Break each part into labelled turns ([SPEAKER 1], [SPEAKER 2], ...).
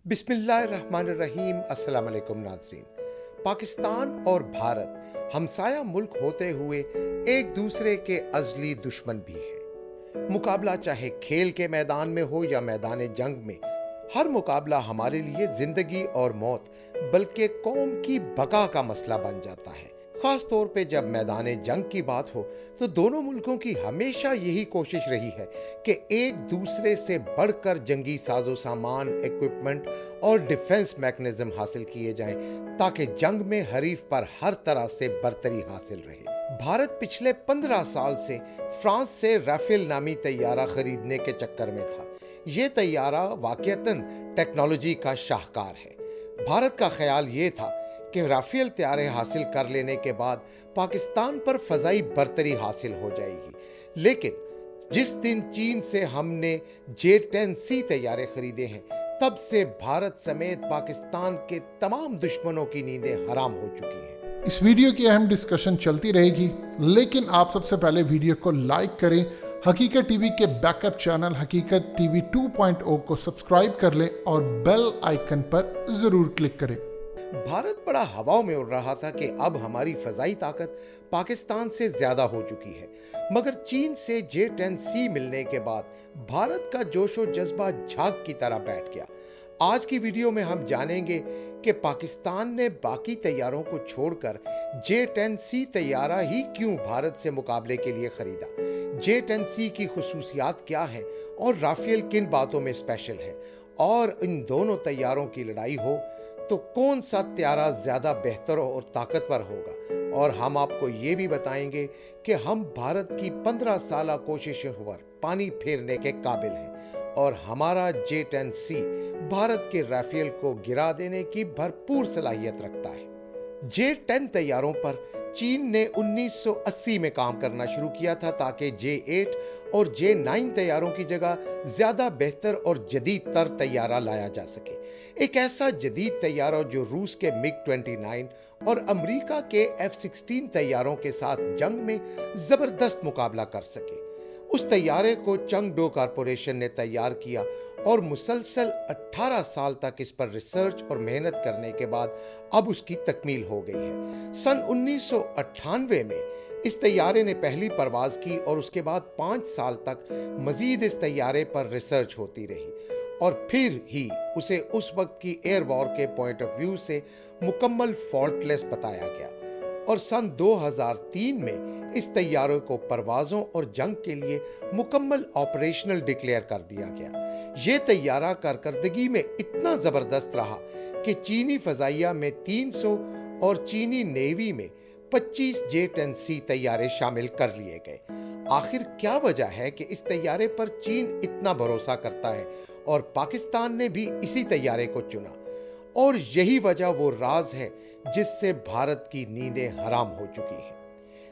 [SPEAKER 1] बिस्मिल्लाहिर्रहमानिर्रहीम। अस्सलाम वालेकुम नाज़रीन। पाकिस्तान और भारत हमसाया मुल्क होते हुए एक दूसरे के अज़ली दुश्मन भी हैं। मुकाबला चाहे खेल के मैदान में हो या मैदान जंग में, हर मुकाबला हमारे लिए जिंदगी और मौत बल्कि कौम की बका का मसला बन जाता है। खास तौर पे जब मैदान जंग की बात हो तो दोनों मुल्कों की हमेशा यही कोशिश रही है कि एक दूसरे से बढ़कर जंगी साजो सामान, इक्विपमेंट और डिफेंस मैकेनिज्म हासिल किए जाएं ताकि जंग में हरीफ पर हर तरह से बरतरी हासिल रहे। भारत पिछले 15 साल से फ्रांस से राफेल नामी तैयारा खरीदने के चक्कर में था। ये तैयारा वाकईतन टेक्नोलॉजी का शाहकार है। भारत का ख्याल ये था कि राफेल तैयारे हासिल कर लेने के बाद पाकिस्तान पर फजाई बरतरी हासिल हो जाएगी, लेकिन जिस दिन चीन से हमने J-10C तैयारे खरीदे हैं, तब से भारत समेत पाकिस्तान के तमाम दुश्मनों की नींदें हराम हो चुकी हैं।
[SPEAKER 2] इस वीडियो की अहम डिस्कशन चलती रहेगी, लेकिन आप सबसे पहले वीडियो को लाइक करें, हकीकत टीवी के बैकअप चैनल हकीकत टीवी 2.0 को सब्सक्राइब कर लें और बेल आइकन पर जरूर क्लिक करें।
[SPEAKER 1] भारत बड़ा हवाओं में उड़ रहा था कि अब हमारी फजाई ताकत पाकिस्तान से ज्यादा हो चुकी है, मगर चीन से J-10C मिलने के बाद भारत का जोशो जज्बा झाग की तरह बैठ गया। आज की वीडियो में हम जानेंगे कि पाकिस्तान ने बाकी तैयारों को छोड़कर J-10C तैयारा ही क्यों भारत से मुकाबले के लिए खरीदा, J-10C की खुसूसियात क्या हैं और राफेल किन बातों में स्पेशल है, और इन दोनों तैयारों की लड़ाई हो तो कौन सा तैयारा ज्यादा बेहतर और ताकतवर होगा। और हम आपको ये भी बताएंगे कि हम भारत की 15 साला कोशिशों पर पानी फेरने के काबिल हैं और हमारा J-10C भारत के राफेल को गिरा देने की भरपूर सलाहियत रखता है। J-10 तैयारों पर चीन ने 1980 में काम करना शुरू किया था ताकि J-8 और J-9 तैयारों की जगह ज्यादा बेहतर और जदीद तर तैयारा लाया जा सके। एक ऐसा जदीद तैयारा जो रूस के MiG-29 और अमेरिका के F-16 तैयारों के साथ जंग में जबरदस्त मुकाबला कर सके। उस तैयारे को चंगडो कॉरपोरेशन ने तैयार किया और मुसलसल 18 साल तक इस पर रिसर्च और मेहनत करने के बाद अब उसकी तकमील हो गई है। सन 1998 में इस तैयारे ने पहली परवाज की और उसके बाद 5 साल तक मजीद इस तैयारे पर रिसर्च होती रही और फिर ही उसे उस वक्त की एयर वॉर के पॉइंट ऑफ व्यू से मुकम्मल फॉल्टलेस बताया गया और सन 2003 में इस तैयारे को परवाजों और जंग के लिए मुकम्मल ऑपरेशनल डिक्लेयर कर दिया गया। ये तैयारा कारकर्दगी में इतना जबरदस्त रहा कि चीनी फजाइया में 300 और चीनी नेवी में 25 J-10C तैयारे शामिल कर लिए गए। आखिर क्या वजह है कि इस तैयारे पर चीन इतना भरोसा करता है और पाकिस्तान ने भी इसी तैयारे को चुना, और यही वजह वो राज है जिससे भारत की नींदें हराम हो चुकी हैं।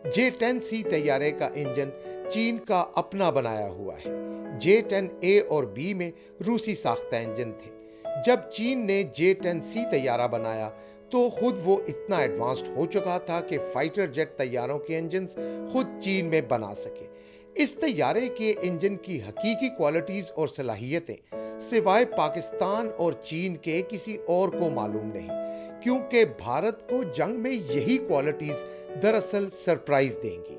[SPEAKER 1] J-10C तैयारे का इंजन चीन का अपना बनाया हुआ है। J-10A और B में रूसी साख्ता इंजन थे। जब चीन ने J-10C तैयारा बनाया तो खुद वो इतना एडवांस्ड हो चुका था कि फाइटर जेट तैयारों के इंजन खुद चीन में बना सके। इस तैयारे के इंजन की हकीकी क्वालिटीज और सलाहियतें सिवाय पाकिस्तान और चीन के किसी और को मालूम नहीं, क्योंकि भारत को जंग में यही क्वालिटीज दरअसल सरप्राइज देंगी।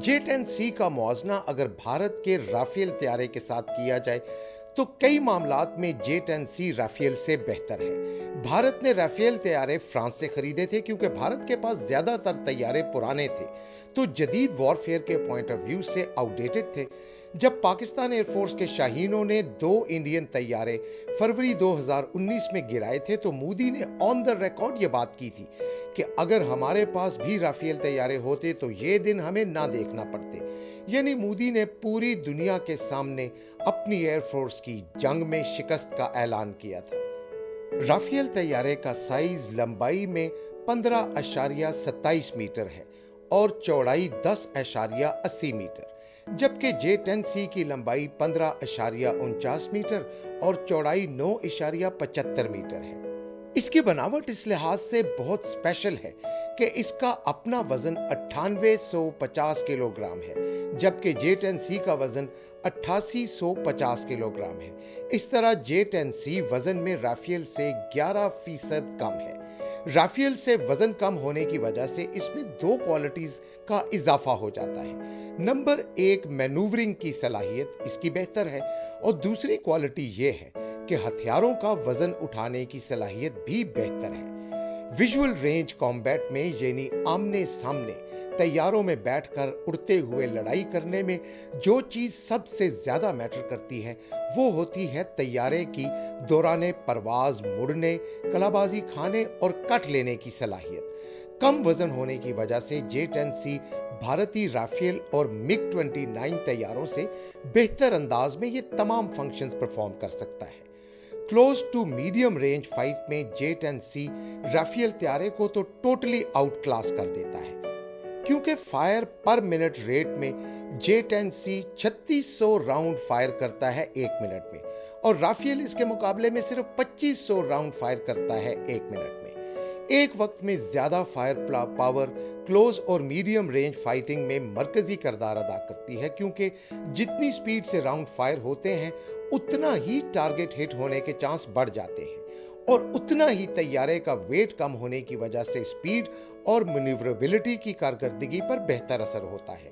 [SPEAKER 1] J-10C का मुआवजा अगर भारत के राफेल तैयारे के साथ किया जाए तो कई मामलात में J-10C राफेल से बेहतर है। भारत ने राफेल तैयारे फ्रांस से खरीदे थे क्योंकि भारत के पास ज्यादातर तैयारे पुराने थे तो जदीद वॉरफेयर के पॉइंट ऑफ व्यू से आउटडेटेड थे। जब पाकिस्तान एयरफोर्स के शाहीनों ने 2 इंडियन तैयारे फरवरी 2019 में गिराए थे तो मोदी ने ऑन द रिकॉर्ड ये बात की थी कि अगर हमारे पास भी राफेल तैयारे होते तो ये दिन हमें ना देखना पड़ते। यानी मोदी ने पूरी दुनिया के सामने अपनी एयरफोर्स की जंग में शिकस्त का ऐलान किया था। राफेल तैयारे का साइज लंबाई में 15.27 मीटर है और चौड़ाई 10.80 मीटर, जबकि J-10C की लंबाई 15.49 मीटर और चौड़ाई 9.75 मीटर है। इसकी बनावट इस लिहाज से बहुत स्पेशल है कि इसका अपना वजन 9850 किलोग्राम है, जबकि J-10C का वजन 8850 किलोग्राम है। इस तरह J-10C वजन में राफेल से 11% कम है। राफेल से वजन कम होने की वजह से इसमें दो क्वालिटीज का इजाफा हो जाता है। नंबर एक, मैनूवरिंग की सलाहियत इसकी बेहतर है, और दूसरी क्वालिटी ये है कि हथियारों का वजन उठाने की सलाहियत भी बेहतर है। विजुअल रेंज कॉम्बैट में यानी आमने सामने तैयारों में बैठकर उड़ते हुए लड़ाई करने में जो चीज सबसे ज्यादा मैटर करती है वो होती है तैयारे की दौराने परवाज मुड़ने, कलाबाजी खाने और कट लेने की सलाहियत। कम वजन होने की वजह से J-10C भारतीय राफेल और MiG-29 तैयारों से बेहतर अंदाज में ये तमाम फंक्शंस परफॉर्म कर सकता है। Close to medium range fight में J-10C राफेल तैयारे को तो टोटली आउट क्लास कर देता है, क्योंकि फायर पर मिनट रेट में J-10C 3600 राउंड फायर करता है 1 मिनट में, और राफेल इसके मुकाबले में सिर्फ 2500 राउंड फायर करता है 1 मिनट में। एक वक्त में ज्यादा फायर पावर क्लोज और मीडियम रेंज फाइटिंग में मरकजी किरदार अदा करती है, क्योंकि जितनी स्पीड से राउंड फायर होते हैं उतना ही टारगेट हिट होने के चांस बढ़ जाते हैं, और उतना ही तैयारे का वेट कम होने की वजह से स्पीड और मैन्यूवरेबिलिटी की कारकर्दगी पर बेहतर असर होता है।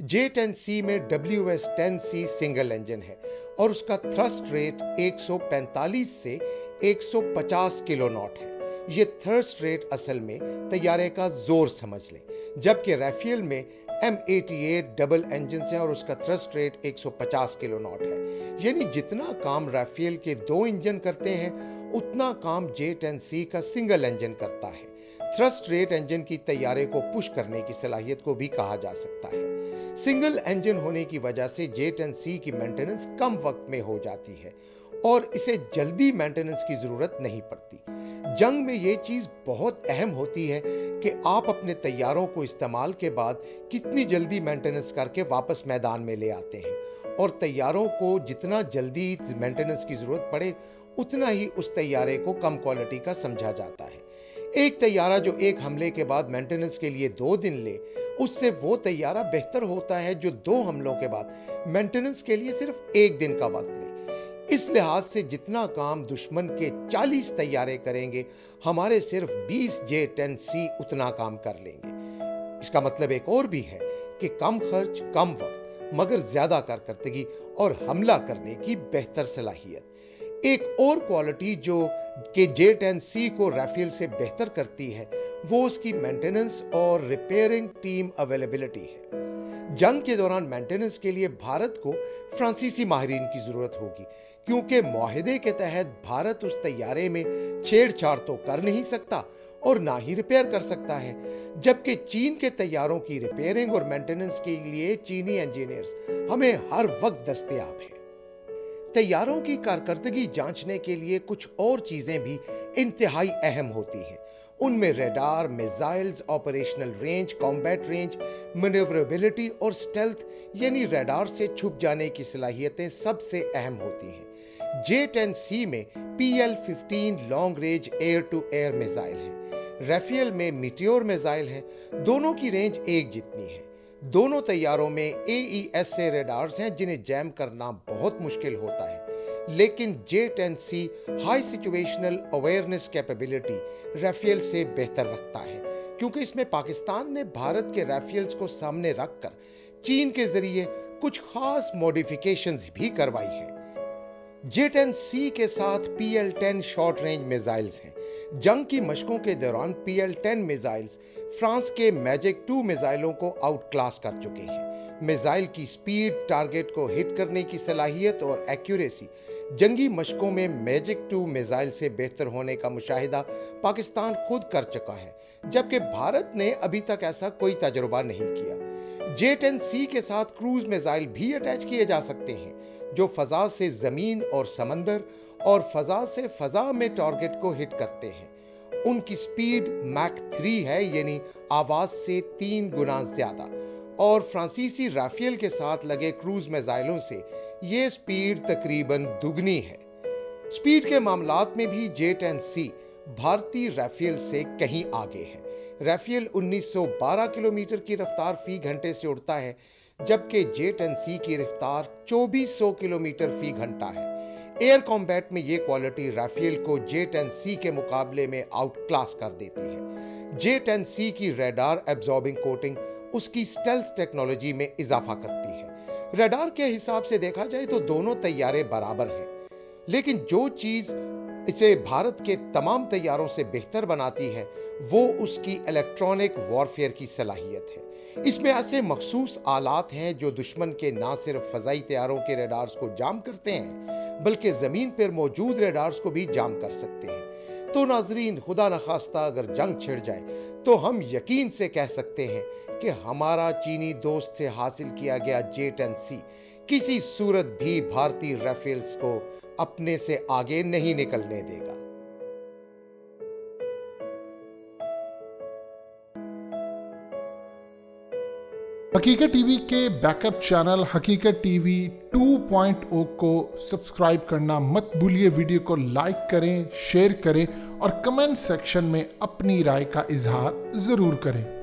[SPEAKER 1] J-10C में WS-10C सिंगल इंजन है और उसका थ्रस्ट रेट 145 से 150 किलो नॉट है। ये थ्रस्ट रेट असल में तैयारे का जोर समझ लें, जबकि राफेल में M88 डबल इंजन है और उसका थ्रस्ट रेट 150 किलो नॉट है। यानी जितना काम राफेल के 2 इंजन करते हैं उतना काम J-10C का सिंगल इंजन करता है। थ्रस्ट रेट इंजन की तैयारे को पुश करने की सलाहियत को भी कहा जा सकता है। सिंगल इंजन होने की वजह से J-10C की मेंटेनेंस कम वक्त में हो जाती है और इसे जल्दी मेंटेनेंस की जरूरत नहीं पड़ती। जंग में ये चीज बहुत अहम होती है कि आप अपने तैयारों को इस्तेमाल के बाद कितनी जल्दी मेंटेनेंस करके वापस मैदान में ले आते हैं, और तैयारों को जितना जल्दी मेंटेनेंस की जरूरत पड़े उतना ही उस तैयारे को कम क्वालिटी का समझा जाता है। एक तैयारा जो एक हमले के बाद मेंटेनेंस के लिए 2 दिन ले, उससे वो तैयारा बेहतर होता है जो 2 हमलों के बाद मेंटेनेंस के लिए सिर्फ 1 दिन का वक्त ले। इस लिहाज से जितना काम दुश्मन के 40 तैयारे करेंगे, हमारे सिर्फ 20 J-10C उतना काम कर लेंगे। इसका मतलब एक और भी है कि कम खर्च, कम वक्त, मगर ज्यादा कारकर्दगी और हमला करने की बेहतर सलाहियत। एक और क्वालिटी जो कि J-10C को राफेल से बेहतर करती है वो उसकी मेंटेनेंस और रिपेयरिंग टीम अवेलेबिलिटी है। जंग के दौरान मेंटेनेंस के लिए भारत को फ्रांसीसी माहिरीन की जरूरत होगी, क्योंकि मुआहदे के तहत भारत उस तैयारे में छेड़छाड़ तो कर नहीं सकता और ना ही रिपेयर कर सकता है, जबकि चीन के तैयारों की रिपेयरिंग और मेंटेनेंस के लिए चीनी इंजीनियर्स हमें हर वक्त दस्तयाब हैं। तैयारों की कारकर्दगी जांचने के लिए कुछ और चीजें भी इंतहाई अहम होती हैं। उनमें radar, missiles, operational range, combat range, manoeuvrability और स्टेल्थ यानी रडार से छुप जाने की सलाहियतें सबसे अहम होती हैं। J-10C में PL-15 long range air to air missile है, राफेल में मीटियोर मिसाइल है। दोनों की रेंज एक जितनी है। दोनों तैयारों में AESA रडार्स हैं जिन्हें जैम करना बहुत मुश्किल होता है, लेकिन J-10C high situational awareness capability Rafale से बेहतर रखता है, क्योंकि इसमें पाकिस्तान ने भारत के राफेल्स को सामने रखकर चीन के जरिए कुछ खास मॉडिफिकेशंस भी करवाई हैं। J-10C के साथ PL-10 शॉर्ट रेंज मिसाइल्स हैं। जंग की मशकों के दौरान PL-10 मिसाइल्स फ्रांस के मैजिक 2 मिसाइलों को आउट क्लास कर चुके हैं। मिसाइल की स्पीड, टारगेट को हिट करने की सलाहियत और एक्यूरेसी जंगी मशकों में मैजिक 2 मिसाइल से बेहतर होने का मुशाहिदा पाकिस्तान खुद कर चुका है, जबकि भारत ने अभी तक ऐसा कोई तजुर्बा नहीं किया। J-10C के साथ क्रूज मिसाइल भी अटैच किए जा सकते हैं, जो फजा से जमीन और समंदर और फजा से फजा में टारगेट को हिट करते हैं। उनकी स्पीड मैक 3 है, यानी आवाज से 3 गुना ज्यादा, और फ्रांसीसी राफेल के साथ लगे क्रूज मिसाइलों से ये स्पीड तकरीबन दुगनी है। स्पीड के मामलात में भी J-10C भारतीय राफेल से कहीं आगे है। राफेल 1912 किलोमीटर की रफ्तार फी घंटे से उड़ता है, जबकि J-10C की रफ्तार 2400 किलोमीटर फी घंटा है। एयर कॉम्बैट में ये क्वालिटी राफेल को J-10C के मुकाबले में आउट क्लास कर देती है। J-10C की रडार एब्जॉर्बिंग कोटिंग उसकी स्टेल्थ टेक्नोलॉजी में इजाफा करती है। रडार के हिसाब से देखा जाए तो दोनों तैयारे बराबर हैं, लेकिन जो चीज इसे भारत के तमाम तैयारों से बेहतर बनाती है वो उसकी इलेक्ट्रॉनिक वॉरफेयर की सलाहियत है। इसमें ऐसे मखसूस आलात हैं जो दुश्मन के ना सिर्फ फजाई तैयारों के रेडार्स को जाम करते हैं, बल्कि जमीन पर मौजूद रेडार्स को भी जाम कर सकते हैं। तो नाजरीन, खुदा न खास्ता अगर जंग छिड़ जाए तो हम यकीन से कह सकते हैं कि हमारा चीनी दोस्त से हासिल किया गया J-10C किसी सूरत भी भारतीय राफेल्स को अपने से आगे नहीं निकलने देगा।
[SPEAKER 2] हकीकत टीवी के बैकअप चैनल हकीकत टीवी 2.0 को सब्सक्राइब करना मत भूलिए। वीडियो को लाइक करें, शेयर करें और कमेंट सेक्शन में अपनी राय का इजहार जरूर करें।